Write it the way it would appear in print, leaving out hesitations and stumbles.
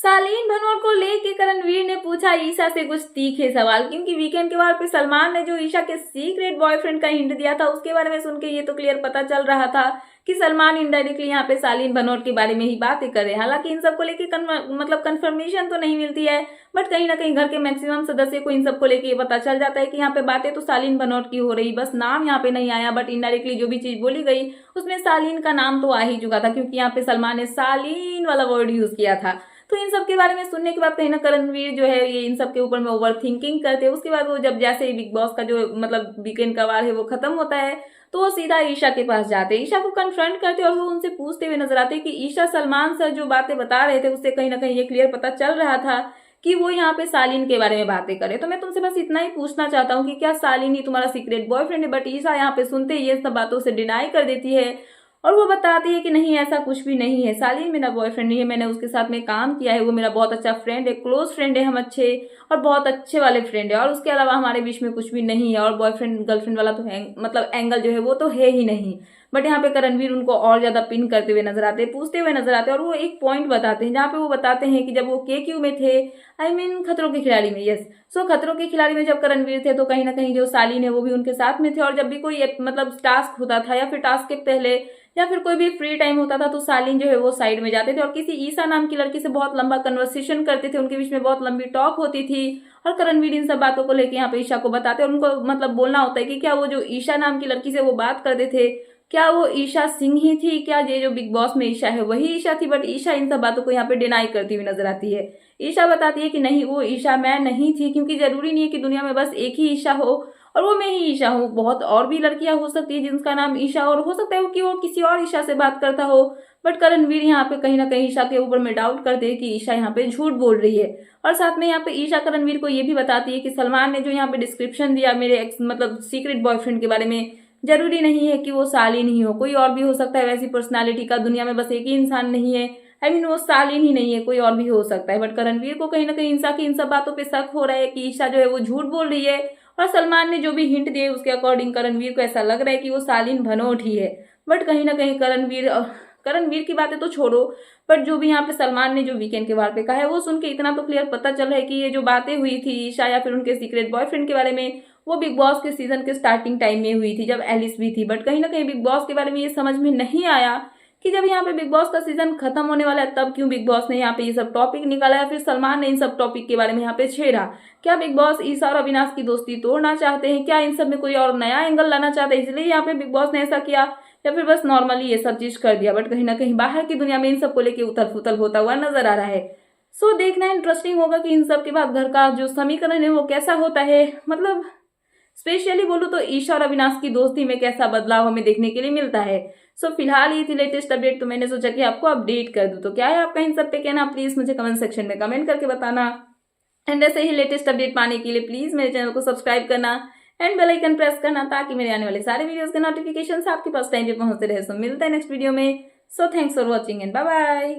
सालीन भनोट को लेके करणवीर ने पूछा ईशा से कुछ तीखे सवाल, क्योंकि वीकेंड के बाद पे सलमान ने जो ईशा के सीक्रेट बॉयफ्रेंड का हिंट दिया था उसके बारे में सुन के ये तो क्लियर पता चल रहा था कि सलमान इनडायरेक्टली यहाँ पे सालीन भनोट के बारे में ही बातें कर रहे हैं। हालांकि इन सबको लेके मतलब कंफर्मेशन तो नहीं मिलती है, बट कहीं ना कहीं घर के मैक्सिमम सदस्य को इन सबको लेके ये पता चल जाता है कि यहाँ पे बातें तो सालीन भनोट की हो रही, बस नाम यहाँ पे नहीं आया, बट इनडायरेक्टली जो भी चीज बोली गई उसमें सालीन का नाम तो आ ही चुका था, क्योंकि यहाँ पे सलमान ने सालीन वाला वर्ड यूज किया था। तो इन सब के बारे में सुनने के बाद कहीं ना करणवीर जो है ये इन सब के ऊपर में ओवर थिंकिंग करते हैं। उसके बाद वो जब जैसे ही बिग बॉस का जो मतलब वीकेंड का वार है वो खत्म होता है तो वो सीधा ईशा के पास जाते हैं, ईशा को कन्फ्रंट करते हैं और वो उनसे पूछते हुए नजर आते हैं कि ईशा सलमान सर जो बातें बता रहे थे उससे कहीं ना कहीं ये क्लियर पता चल रहा था कि वो यहाँ पे सालीन के बारे में बातें करे। तो मैं तुमसे बस इतना ही पूछना चाहता हूँ कि क्या सालीन ही तुम्हारा सीक्रेट बॉयफ्रेंड है? बट ईशा यहाँ पे सुनते ही ये सब बातों से डिनाई कर देती है और वो बताती है कि नहीं ऐसा कुछ भी नहीं है, सालीन मेरा बॉयफ्रेंड नहीं है, मैंने उसके साथ में काम किया है, वो मेरा बहुत अच्छा फ्रेंड है, क्लोज फ्रेंड है, हम अच्छे और बहुत अच्छे वाले फ्रेंड है और उसके अलावा हमारे बीच में कुछ भी नहीं है और बॉयफ्रेंड गर्लफ्रेंड वाला तो मतलब एंगल जो है वो तो है ही नहीं। बट यहाँ पे करणवीर उनको और ज्यादा पिन करते हुए नजर आते हैं, पूछते हुए नजर आते हैं और वो एक पॉइंट बताते हैं जहाँ पे वो बताते हैं कि जब वो KQ में थे, आई मीन खतरों के खिलाड़ी में, यस सो खतरों के खिलाड़ी में जब करणवीर थे तो कहीं ना कहीं जो सालीन है वो भी उनके साथ में थे और जब भी कोई मतलब टास्क होता था या फिर टास्क के पहले या फिर कोई भी फ्री टाइम होता था तो सालीन जो है वो साइड में जाते थे और किसी ईशा नाम की लड़की से बहुत लंबा कन्वर्सेशन करते थे, उनके बीच में बहुत लंबी टॉक होती थी और करणवीर इन सब बातों को लेके यहाँ पे ईशा को बताते और उनको मतलब बोलना होता है कि क्या वो जो ईशा नाम की लड़की से वो बात करते थे क्या वो ईशा सिंह ही थी, क्या ये जो बिग बॉस में ईशा है वही ईशा थी? बट ईशा इन सब बातों को यहाँ पे डिनाई करती हुई नजर आती है। ईशा बताती है कि नहीं वो ईशा मैं नहीं थी, क्योंकि जरूरी नहीं है कि दुनिया में बस एक ही ईशा हो और वो मैं ही ईशा हूँ, बहुत और भी लड़कियां हो सकती है जिनका नाम ईशा और हो सकता है कि वो किसी और ईशा से बात करता हो। बट करणवीर यहाँ पे कहीं ना कहीं ईशा के ऊपर में डाउट करते हैं कि ईशा यहाँ पे झूठ बोल रही है और साथ में यहाँ पे ईशा करणवीर को ये भी बताती है कि सलमान ने जो यहाँ पे डिस्क्रिप्शन दिया मेरे मतलब सीक्रेट बॉयफ्रेंड के बारे में, जरूरी नहीं है कि वो सालीन ही हो, कोई और भी हो सकता है, वैसी पर्सनालिटी का दुनिया में बस एक ही इंसान नहीं है, आई मीन वो सालीन ही नहीं है, कोई और भी हो सकता है। बट करणवीर को कहीं ना कहीं ईशा की इन सब बातों पे शक हो रहा है कि ईशा जो है वो झूठ बोल रही है और सलमान ने जो भी हिंट दिए उसके अकॉर्डिंग करणवीर को ऐसा लग रहा है कि वो सालीन भनोट ही है। बट कहीं ना कहीं करणवीर की बातें तो छोड़ो, बट जो भी यहाँ पे सलमान ने जो वीकेंड के बारे पे कहा है वो सुन के इतना तो क्लियर पता चल रहा है कि ये जो बातें हुई थी ईशा या फिर उनके सीक्रेट बॉयफ्रेंड के बारे में वो बिग बॉस के सीजन के स्टार्टिंग टाइम में हुई थी जब एलिस भी थी। बट कहीं ना कहीं बिग बॉस के बारे में ये समझ में नहीं आया कि जब यहाँ पे बिग बॉस का सीजन खत्म होने वाला है तब क्यों बिग बॉस ने यहाँ पे ये सब टॉपिक निकाला या फिर सलमान ने इन सब टॉपिक के बारे में यहाँ पे छेड़ा। क्या बिग बॉस ईशा और अविनाश की दोस्ती तोड़ना चाहते हैं? क्या इन सब में कोई और नया एंगल लाना चाहते हैं इसलिए यहाँ पे बिग बॉस ने ऐसा किया, या फिर बस नॉर्मली ये सब चीज कर दिया? बट कहीं ना कहीं बाहर की दुनिया में इन सबको लेके उथल फुथल होता हुआ नजर आ रहा है। सो देखना इंटरेस्टिंग होगा कि इन सब के बाद घर का जो समीकरण है वो कैसा होता है, मतलब स्पेशली बोलूं तो ईशा और अविनाश की दोस्ती में कैसा बदलाव हमें देखने के लिए मिलता है। सो फिलहाल ये थी लेटेस्ट अपडेट, तो मैंने सोचा कि आपको अपडेट कर दूं। तो क्या है आपका इन सब पे कहना, प्लीज मुझे कमेंट सेक्शन में कमेंट करके बताना। एंड ऐसे ही लेटेस्ट अपडेट पाने के लिए प्लीज मेरे चैनल को सब्सक्राइब करना एंड बेल आइकन प्रेस करना ताकि मेरे आने वाले सारे वीडियोस के नोटिफिकेशन आपके पास टाइम पे पहुंचते रहे। सो मिलते हैं नेक्स्ट वीडियो में। So thanks for watching and bye bye.